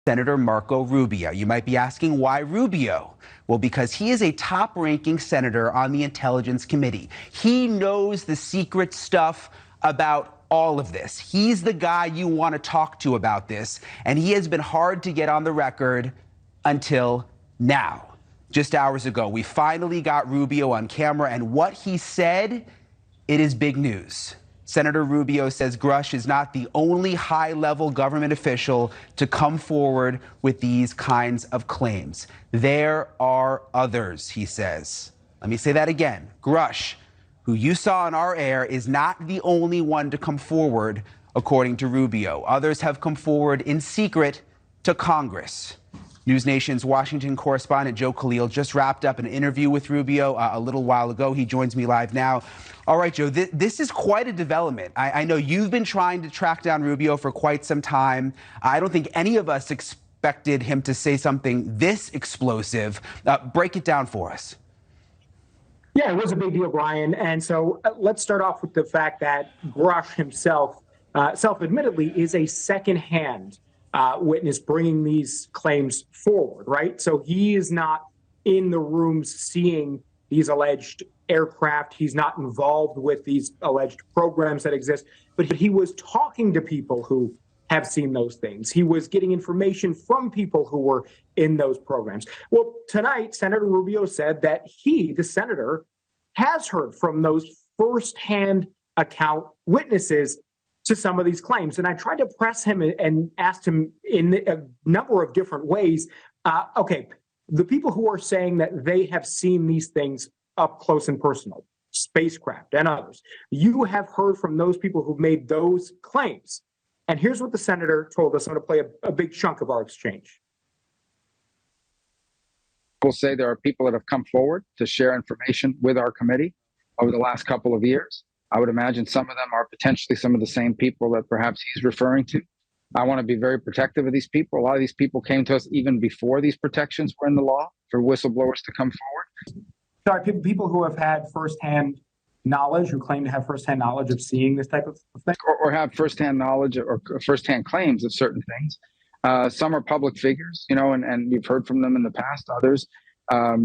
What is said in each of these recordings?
Senator Marco Rubio. You might be asking, why Rubio? Well, because he is a top-ranking senator on the Intelligence Committee. He knows the secret stuff about all of this. He's the guy you want to talk to about this, and he has been hard to get on the record until now. Just hours ago, we finally got Rubio on camera, and what he said, it is big news. Senator Rubio says Grush is not the only high-level government official to come forward with these kinds of claims. There are others, he says. Let me say that again. Grush, who you saw on our air, is not the only one to come forward, according to Rubio. Others have come forward in secret to Congress. News Nation's Washington correspondent Joe Khalil just wrapped up an interview with Rubio a little while ago. He joins me live now. All right, Joe, this is quite a development. I know you've been trying to track down Rubio for quite some time. I don't think any of us expected him to say something this explosive. Break it down for us. Yeah, it was a big deal, Brian. And so let's start off with the fact that Grush himself, self-admittedly, is a second-hand witness bringing these claims forward, right? So he is not in the rooms seeing these alleged aircraft. He's not involved with these alleged programs that exist, but he was talking to people who have seen those things. He was getting information from people who were in those programs. Well, tonight, Senator Rubio said that he, the senator, has heard from those firsthand account witnesses to some of these claims. And I tried to press him and asked him in a number of different ways. Okay, the people who are saying that they have seen these things up close and personal, spacecraft and others, you have heard from those people who've made those claims. And here's what the senator told us. I'm going to play a big chunk of our exchange. We'll say there are people that have come forward to share information with our committee over the last couple of years. I would imagine some of them are potentially some of the same people that perhaps he's referring to. I want to be very protective of these people. A lot of these people came to us even before these protections were in the law for whistleblowers to come forward. Sorry, people who have had firsthand knowledge, who claim to have firsthand knowledge of seeing this type of thing? Or have firsthand knowledge or firsthand claims of certain things. Some are public figures, and you've heard from them in the past. Others, have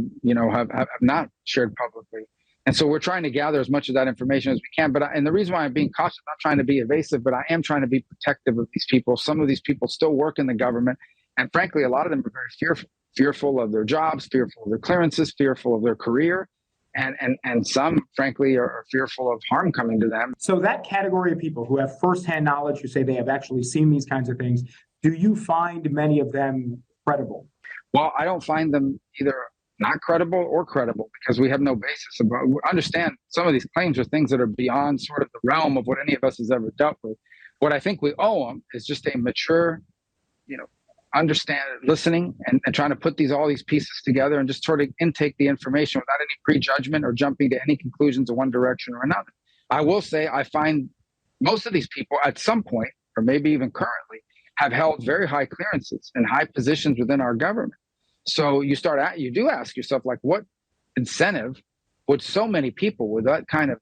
not shared publicly. And so we're trying to gather as much of that information as we can. And the reason why I'm being cautious, I'm not trying to be evasive, but I am trying to be protective of these people. Some of these people still work in the government. And frankly, a lot of them are very fearful of their jobs, fearful of their clearances, fearful of their career. And some, frankly, are fearful of harm coming to them. So that category of people who have firsthand knowledge, who say they have actually seen these kinds of things, do you find many of them credible? Well, I don't find them either not credible or credible because we have no basis. Understand some of these claims are things that are beyond sort of the realm of what any of us has ever dealt with. What I think we owe them is just a mature, understand, listening and trying to put all these pieces together and just sort of intake the information without any prejudgment or jumping to any conclusions in one direction or another. I will say I find most of these people at some point, or maybe even currently, have held very high clearances and high positions within our government. So you do ask yourself, like, what incentive would so many people with that kind of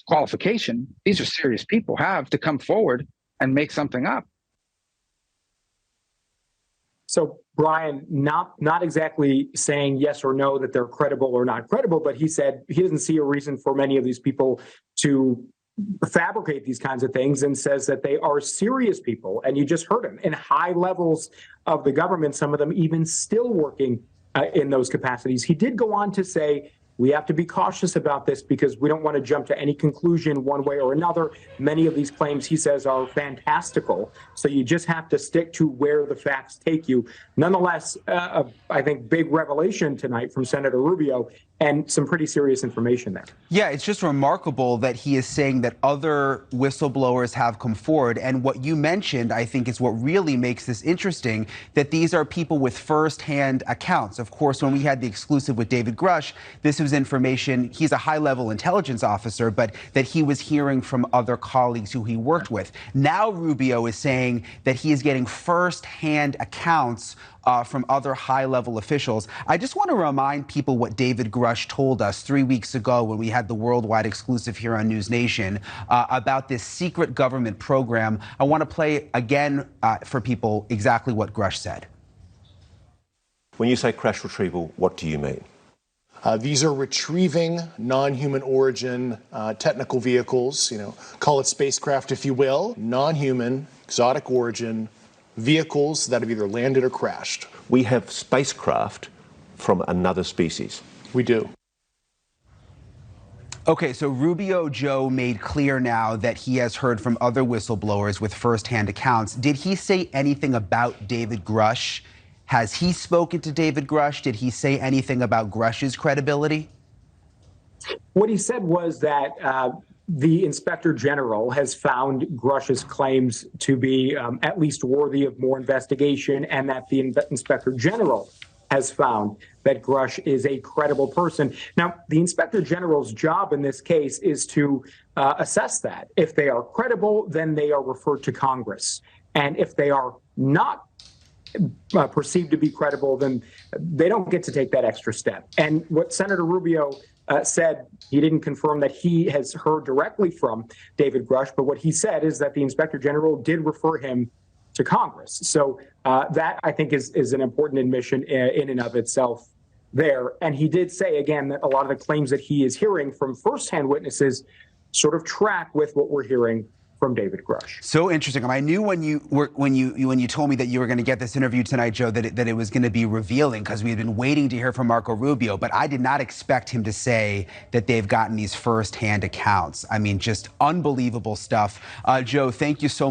qualification, these are serious people, have to come forward and make something up? So Brian, not exactly saying yes or no that they're credible or not credible, but he said he doesn't see a reason for many of these people to fabricate these kinds of things, and says that they are serious people. And you just heard him in high levels of the government, some of them even still working in those capacities. He did go on to say, we have to be cautious about this because we don't want to jump to any conclusion one way or another. Many of these claims, he says, are fantastical. So you just have to stick to where the facts take you. Nonetheless, I think big revelation tonight from Senator Rubio and some pretty serious information there. Yeah, it's just remarkable that he is saying that other whistleblowers have come forward. And what you mentioned, I think, is what really makes this interesting, that these are people with firsthand accounts. Of course, when we had the exclusive with David Grush, this was information, he's a high-level intelligence officer, but that he was hearing from other colleagues who he worked with. Now Rubio is saying that he is getting first-hand accounts from other high-level officials. I just want to remind people what David Grush told us 3 weeks ago when we had the worldwide exclusive here on News Nation about this secret government program. I want to play again for people exactly what Grush said. When you say crash retrieval, what do you mean? These are retrieving non-human origin technical vehicles, call it spacecraft if you will, non-human, exotic origin vehicles that have either landed or crashed. We have spacecraft from another species. We do. Okay, so Rubio Joe made clear now that he has heard from other whistleblowers with firsthand accounts. Did he say anything about David Grush? Has he spoken to David Grush? Did he say anything about Grush's credibility? What he said was that the Inspector General has found Grush's claims to be at least worthy of more investigation, and that the Inspector General has found that Grush is a credible person. Now, the Inspector General's job in this case is to assess that. If they are credible, then they are referred to Congress. And if they are not perceived to be credible, then they don't get to take that extra step. And what Senator Rubio said, he didn't confirm that he has heard directly from David Grush, but what he said is that the Inspector General did refer him to Congress. So that, I think, is an important admission in and of itself there. And he did say, again, that a lot of the claims that he is hearing from firsthand witnesses sort of track with what we're hearing from David Grush. So interesting. I knew when you told me that you were going to get this interview tonight, Joe, that it was going to be revealing, because we had been waiting to hear from Marco Rubio, but I did not expect him to say that they've gotten these firsthand accounts. I mean, just unbelievable stuff. Joe, thank you so much.